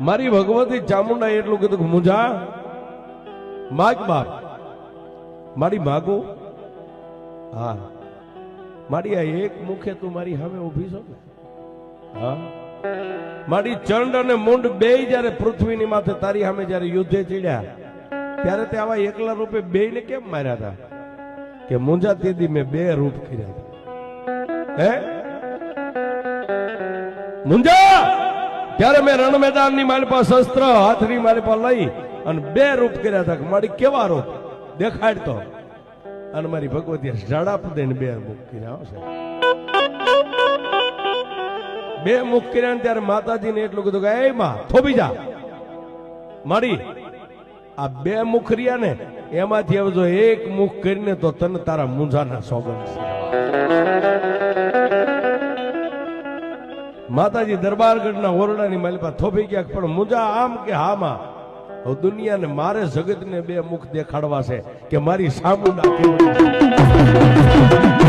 મારી ભગવતી ચામુંડા એટલું કીધું કે મુંજા માગ બાપ મારી માગો હા મારી આ એક મુખે તું મારી સામે ઊભી છો ને હા મારી ચંડ અને મુંડ બે જયારે પૃથ્વીની માથે તારી સામે જયારે યુદ્ધે ચડ્યા ત્યારે તે આવા એકલા રૂપે બે ને કેમ માર્યા હતા કે મુંજા તેથી મેં બે રૂપ કર્યા હતા હે મુંજા ત્યારે મેં રણ મેદાન ની મારી પાસે શસ્ત્ર હાથની મારી પાસે લઈ અને બે રૂપ કર્યા હતા મારી કેવા રૂપ દેખાડતો અને મારી ભગવતી ઝાડા દઈને બે મુખ કર્યા હશે બે મુખ કર્યા ને ત્યારે માતાજીને એટલું કીધું કે એ માં થોભી જા મારી આ બે મુખ રહ્યા ને એમાંથી હવે જો એક મુખ કરીને તો તને તારા મુંજાના સોગંદ છે માતાજી દરબારગઢના ઓરડાની માલિપા થોભી ગયા પણ મુંજા આમ કે હામાં હવે દુનિયાને મારે જગતને બે મુખ દેખાડવા છે કે મારી સામુંડા કેવી